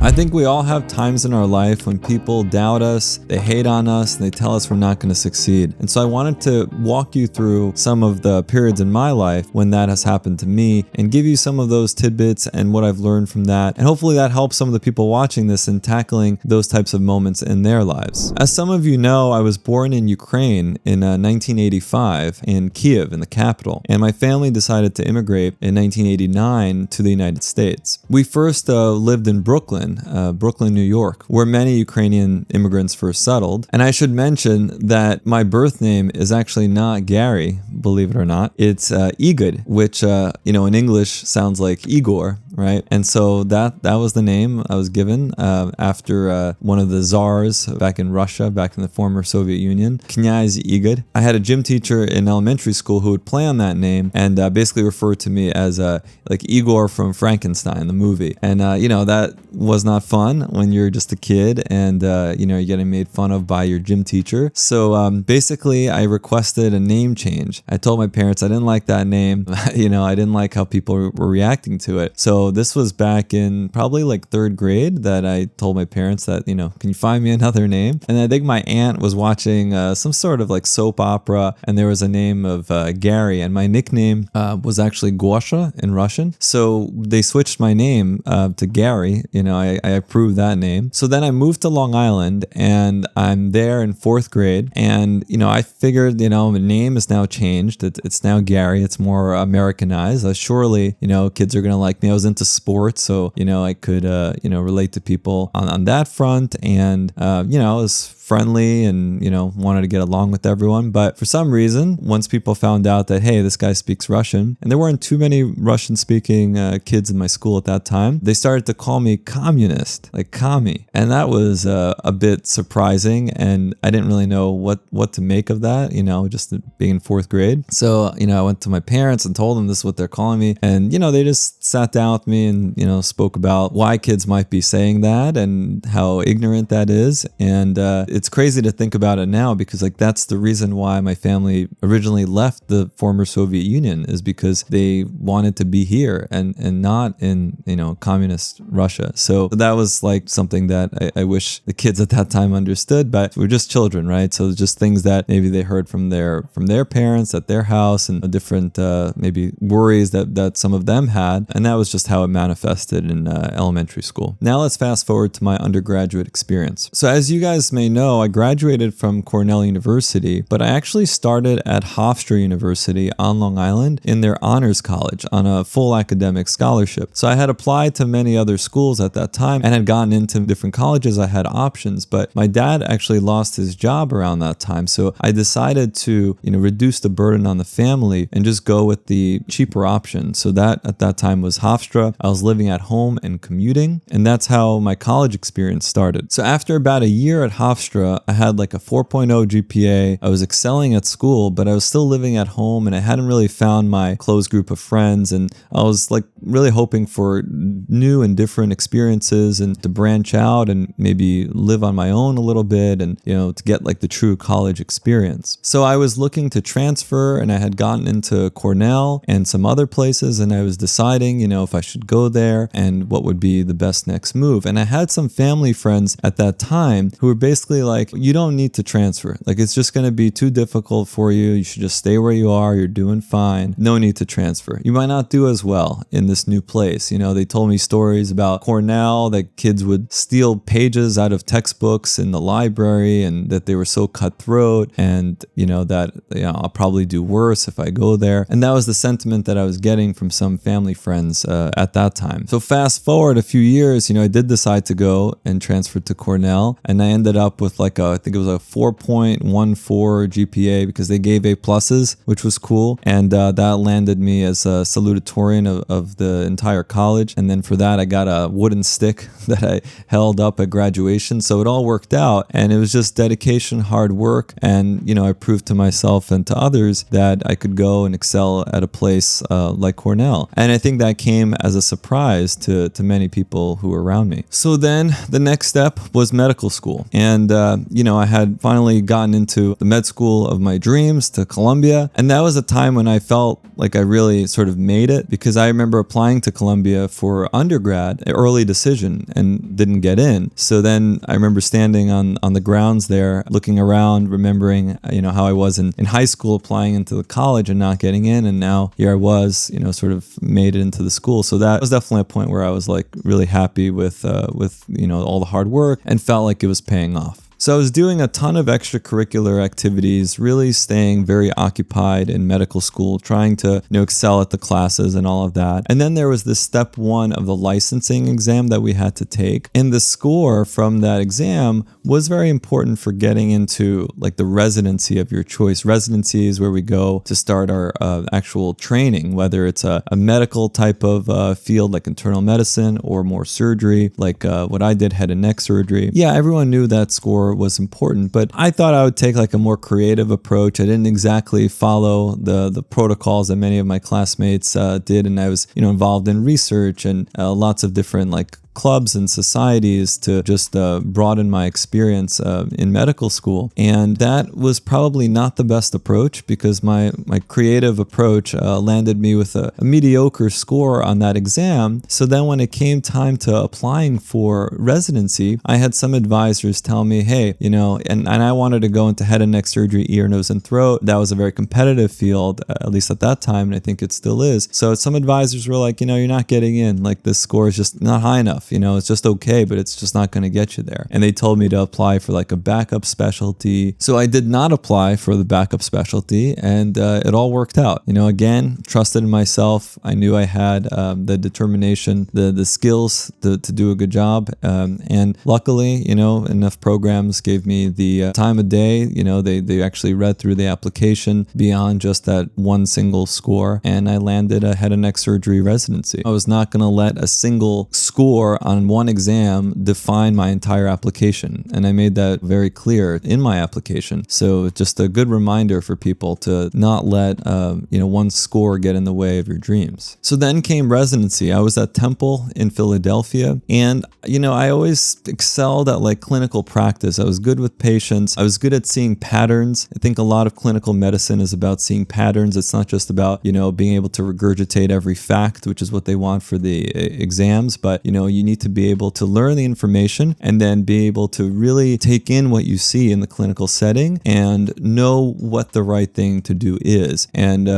I think we all have times in our life when people doubt us, they hate on us, and they tell us we're not going to succeed. And so I wanted to walk you through some of the periods in my life when that has happened to me and give you some of those tidbits and what I've learned from that. And hopefully that helps some of the people watching this in tackling those types of moments in their lives. As some of you know, I was born in Ukraine in 1985 in Kiev, in the capital. And my family decided to immigrate in 1989 to the United States. We first lived in Brooklyn, New York, where many Ukrainian immigrants first settled. And I should mention that my birth name is actually not Gary, believe it or not. It's Igor, which, in English sounds like Igor, right? And so that was the name I was given after one of the czars back in Russia, back in the former Soviet Union, Knyaz Igor. I had a gym teacher in elementary school who would play on that name and basically refer to me as like Igor from Frankenstein, the movie. And, that was not fun when you're just a kid and, you're getting made fun of by your gym teacher. So basically, I requested a name change. I told my parents I didn't like that name. I didn't like how people were reacting to it. So this was back in probably like third grade that I told my parents that, can you find me another name? And I think my aunt was watching some sort of like soap opera and there was a name of Gary, and my nickname was actually Gosha in Russian. So they switched my name to Gary. I approved that name. So then I moved to Long Island and I'm there in fourth grade. And, I figured, the name is now changed. It's now Gary. It's more Americanized. Surely, kids are going to like me. I was into sports. So, I could, relate to people on that front. And, I was friendly and, wanted to get along with everyone. But for some reason, once people found out that, hey, this guy speaks Russian, and there weren't too many Russian speaking kids in my school at that time, they started to call me communist, like commie. And that was a bit surprising. And I didn't really know what to make of that, just being in fourth grade. So, I went to my parents and told them this is what they're calling me. And, they just sat down with me and, spoke about why kids might be saying that and how ignorant that is. And it's crazy to think about it now because like that's the reason why my family originally left the former Soviet Union, is because they wanted to be here and not in, communist Russia. So that was like something that I wish the kids at that time understood, but we're just children, right? So just things that maybe they heard from their parents at their house and different maybe worries that some of them had. And that was just how it manifested in elementary school. Now let's fast forward to my undergraduate experience. So as you guys may know, I graduated from Cornell University, but I actually started at Hofstra University on Long Island in their honors college on a full academic scholarship. So I had applied to many other schools at that time and had gotten into different colleges. I had options, but my dad actually lost his job around that time. So I decided to, reduce the burden on the family and just go with the cheaper option. So that at that time was Hofstra. I was living at home and commuting, and that's how my college experience started. So after about a year at Hofstra, I had like a 4.0 GPA. I was excelling at school, but I was still living at home and I hadn't really found my close group of friends. And I was like really hoping for new and different experiences and to branch out and maybe live on my own a little bit and, to get like the true college experience. So I was looking to transfer and I had gotten into Cornell and some other places, and I was deciding, if I should go there and what would be the best next move. And I had some family friends at that time who were basically like, you don't need to transfer. Like, it's just going to be too difficult for you. You should just stay where you are. You're doing fine. No need to transfer. You might not do as well in this new place. They told me stories about Cornell, that kids would steal pages out of textbooks in the library and that they were so cutthroat and, that I'll probably do worse if I go there. And that was the sentiment that I was getting from some family friends at that time. So fast forward a few years, I did decide to go and transfer to Cornell, and I ended up with like I think it was a 4.14 GPA because they gave A pluses, which was cool. And that landed me as a salutatorian of the entire college. And then for that, I got a wooden stick that I held up at graduation. So it all worked out. And it was just dedication, hard work. And, I proved to myself and to others that I could go and excel at a place like Cornell. And I think that came as a surprise to many people who were around me. So then the next step was medical school. And I had finally gotten into the med school of my dreams to Columbia. And that was a time when I felt like I really sort of made it, because I remember applying to Columbia for undergrad, an early decision, and didn't get in. So then I remember standing on the grounds there, looking around, remembering, how I was in high school applying into the college and not getting in. And now here I was, sort of made it into the school. So that was definitely a point where I was like really happy with all the hard work and felt like it was paying off. So I was doing a ton of extracurricular activities, really staying very occupied in medical school, trying to excel at the classes and all of that. And then there was this step 1 of the licensing exam that we had to take. And the score from that exam was very important for getting into like the residency of your choice. Residency is where we go to start our actual training, whether it's a medical type of field like internal medicine or more surgery, like what I did, head and neck surgery. Yeah, everyone knew that score was important, but I thought I would take like a more creative approach. I didn't exactly follow the protocols that many of my classmates did, and I was involved in research and lots of different like clubs and societies to just broaden my experience in medical school. And that was probably not the best approach, because my creative approach landed me with a mediocre score on that exam. So then when it came time to applying for residency, I had some advisors tell me, hey, and I wanted to go into head and neck surgery, ear, nose, and throat. That was a very competitive field, at least at that time, and I think it still is. So some advisors were like, you're not getting in. Like, this score is just not high enough. It's just okay, but it's just not going to get you there. And they told me to apply for like a backup specialty. So I did not apply for the backup specialty, and it all worked out. Again, trusted in myself. I knew I had the determination, the skills to do a good job. And luckily, enough programs gave me the time of day. They actually read through the application beyond just that one single score, and I landed a head and neck surgery residency. I was not going to let a single score on one exam define my entire application, and I made that very clear in my application. So just a good reminder for people to not let one score get in the way of your dreams. So then came residency. I was at Temple in Philadelphia, and I always excelled at like clinical practice. I was good with patients. I was good at seeing patterns. I think a lot of clinical medicine is about seeing patterns. It's not just about being able to regurgitate every fact, which is what they want for the exams, but you need to be able to learn the information and then be able to really take in what you see in the clinical setting and know what the right thing to do is. And,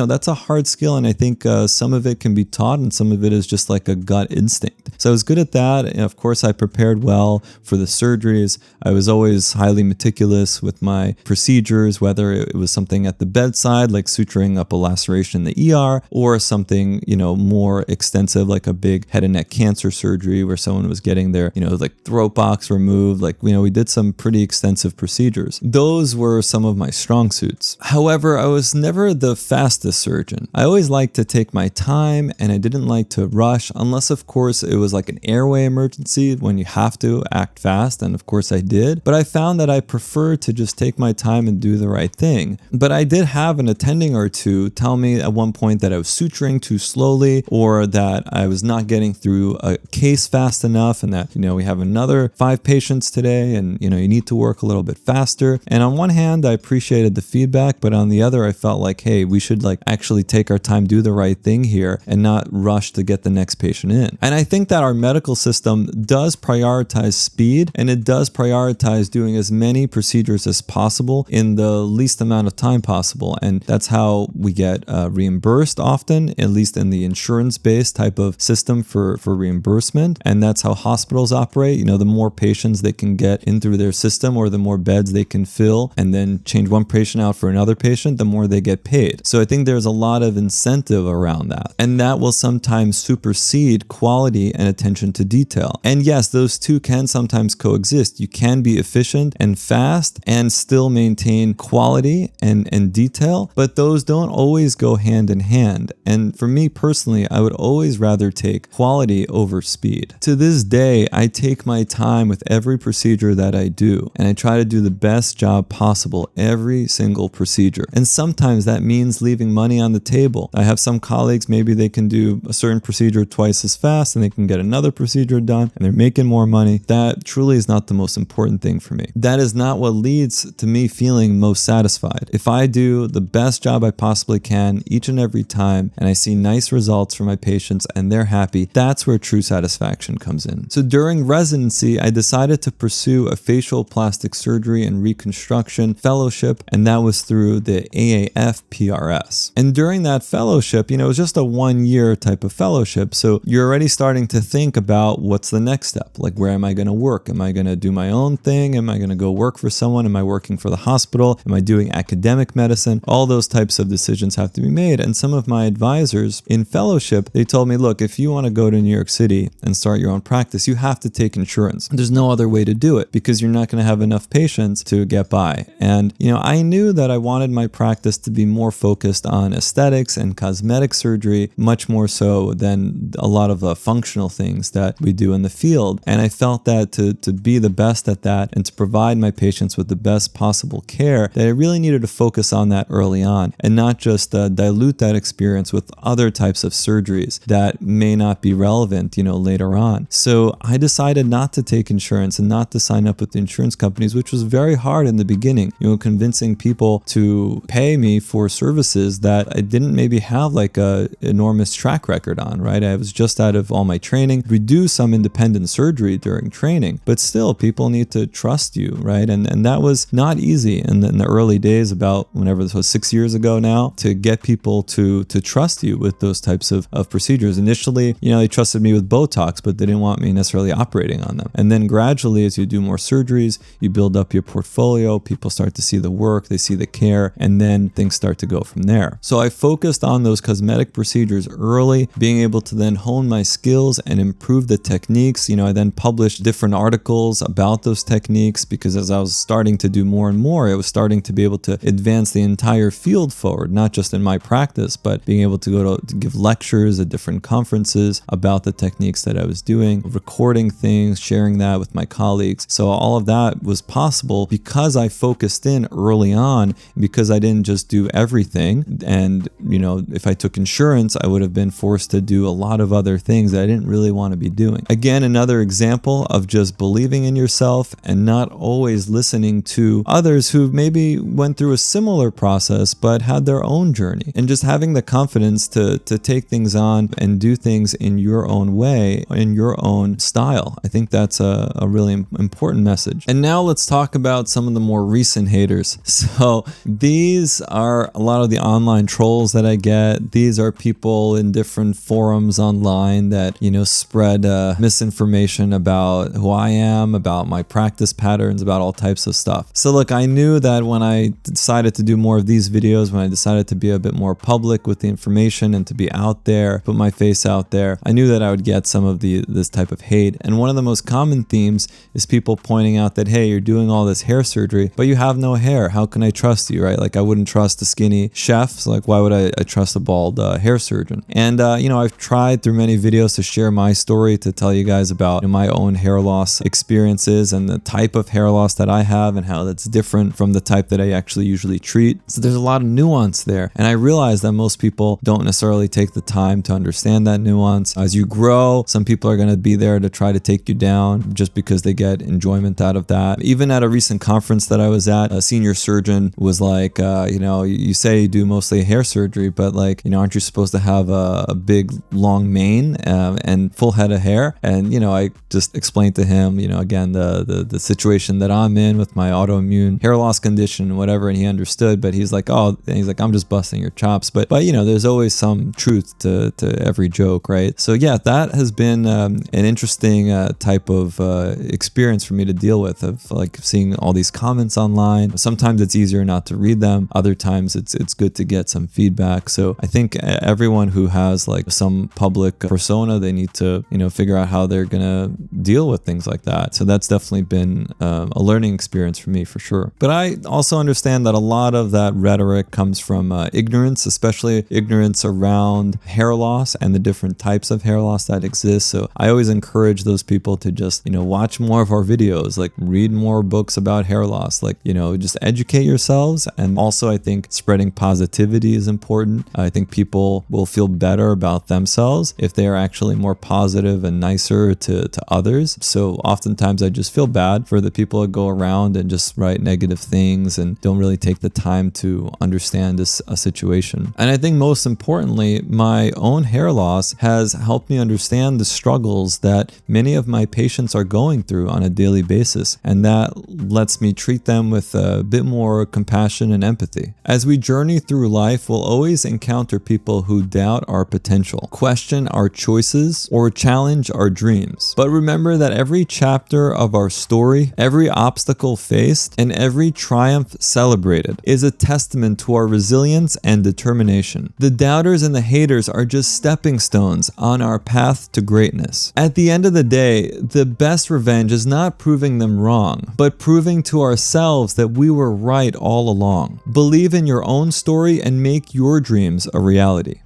that's a hard skill. And I think some of it can be taught and some of it is just like a gut instinct. So I was good at that. And of course, I prepared well for the surgeries. I was always highly meticulous with my procedures, whether it was something at the bedside, like suturing up a laceration in the ER, or something, more extensive, like a big head and neck cancer surgery where someone was getting their, like throat box removed. Like, we did some pretty extensive procedures. Those were some of my strong suits. However, I was never the fastest surgeon. I always liked to take my time, and I didn't like to rush, unless of course it was like an airway emergency when you have to act fast. And of course I did, but I found that I preferred to just take my time and do the right thing. But I did have an attending or two tell me at one point that I was suturing too slowly, or that I was not getting through a case fast enough, and that, we have another 5 patients today, and, you need to work a little bit faster. And on one hand, I appreciated the feedback, but on the other, I felt like, hey, we should like actually take our time, do the right thing here, and not rush to get the next patient in. And I think that our medical system does prioritize speed, and it does prioritize doing as many procedures as possible in the least amount of time possible. And that's how we get reimbursed often, at least in the insurance-based type of system for reimbursement. And that's how hospitals operate. The more patients they can get in through their system, or the more beds they can fill, and then change one patient out for another patient, the more they get paid. So I think there's a lot of incentive around that. And that will sometimes supersede quality and attention to detail. And yes, those two can sometimes coexist. You can be efficient and fast and still maintain quality and detail, but those don't always go hand in hand. And for me personally, I would always rather take quality over speed. speed. To this day, I take my time with every procedure that I do, and I try to do the best job possible every single procedure. And sometimes that means leaving money on the table. I have some colleagues, maybe they can do a certain procedure twice as fast and they can get another procedure done and they're making more money. That truly is not the most important thing for me. That is not what leads to me feeling most satisfied. If I do the best job I possibly can each and every time and I see nice results for my patients and they're happy, that's where true satisfaction comes in. So during residency, I decided to pursue a facial plastic surgery and reconstruction fellowship, and that was through the AAF PRS. And during that fellowship, it was just a 1-year type of fellowship. So you're already starting to think about what's the next step. Like, where am I going to work? Am I going to do my own thing? Am I going to go work for someone? Am I working for the hospital? Am I doing academic medicine? All those types of decisions have to be made. And some of my advisors in fellowship, they told me, look, if you want to go to New York City and start your own practice, you have to take insurance. There's no other way to do it because you're not going to have enough patients to get by. And, I knew that I wanted my practice to be more focused on aesthetics and cosmetic surgery, much more so than a lot of the functional things that we do in the field. And I felt that to be the best at that and to provide my patients with the best possible care, that I really needed to focus on that early on and not just dilute that experience with other types of surgeries that may not be relevant, later on. So I decided not to take insurance and not to sign up with the insurance companies, which was very hard in the beginning, convincing people to pay me for services that I didn't maybe have like a enormous track record on, right? I was just out of all my training. We do some independent surgery during training, but still people need to trust you, right? And that was not easy in the early days, about whenever this was 6 years ago now, to get people to trust you with those types of procedures. Initially, they trusted me with Botox, but they didn't want me necessarily operating on them. And then gradually, as you do more surgeries, you build up your portfolio, people start to see the work, they see the care, and then things start to go from there. So I focused on those cosmetic procedures early, being able to then hone my skills and improve the techniques. I then published different articles about those techniques because as I was starting to do more and more, I was starting to be able to advance the entire field forward, not just in my practice, but being able to go to give lectures at different conferences about the techniques that I was doing, recording things, sharing that with my colleagues. So all of that was possible because I focused in early on, because I didn't just do everything. And, if I took insurance, I would have been forced to do a lot of other things that I didn't really want to be doing. Again, another example of just believing in yourself and not always listening to others who maybe went through a similar process but had their own journey, and just having the confidence to take things on and do things in your own way, in your own style. I think that's a really important message. And now let's talk about some of the more recent haters. So these are a lot of the online trolls that I get. These are people in different forums online that, spread misinformation about who I am, about my practice patterns, about all types of stuff. So look, I knew that when I decided to do more of these videos, when I decided to be a bit more public with the information and to be out there, put my face out there, I knew that I would get some of this type of hate. And one of the most common themes is people pointing out that, hey, you're doing all this hair surgery, but you have no hair. How can I trust you, right? Like, I wouldn't trust a skinny chef. So like, why would I trust a bald hair surgeon? And, I've tried through many videos to share my story, to tell you guys about my own hair loss experiences and the type of hair loss that I have and how that's different from the type that I actually usually treat. So there's a lot of nuance there. And I realize that most people don't necessarily take the time to understand that nuance. As you grow, some people are going to be there to try to take you down just because they get enjoyment out of that. Even at a recent conference that I was at, a senior surgeon was like, you say you do mostly hair surgery, but like, aren't you supposed to have a big long mane and full head of hair? And, I just explained to him, again, the situation that I'm in with my autoimmune hair loss condition and whatever, and he understood, but he's like, I'm just busting your chops. But there's always some truth to every joke, right? So yeah, that has been an interesting type of experience for me to deal with, of like seeing all these comments online. Sometimes it's easier not to read them. Other times it's good to get some feedback. So I think everyone who has like some public persona, they need to, figure out how they're going to deal with things like that. So that's definitely been a learning experience for me for sure. But I also understand that a lot of that rhetoric comes from ignorance, especially ignorance around hair loss and the different types of hair loss that exist. this. So I always encourage those people to just, watch more of our videos, like read more books about hair loss, like, just educate yourselves. And also I think spreading positivity is important. I think people will feel better about themselves if they are actually more positive and nicer to others. So oftentimes I just feel bad for the people that go around and just write negative things and don't really take the time to understand a situation. And I think most importantly, my own hair loss has helped me understand the struggles that many of my patients are going through on a daily basis. And that lets me treat them with a bit more compassion and empathy. As we journey through life, we'll always encounter people who doubt our potential, question our choices, or challenge our dreams. But remember that every chapter of our story, every obstacle faced, and every triumph celebrated is a testament to our resilience and determination. The doubters and the haters are just stepping stones on our path to greatness. At the end of the day, the best revenge is not proving them wrong, but proving to ourselves that we were right all along. Believe in your own story and make your dreams a reality.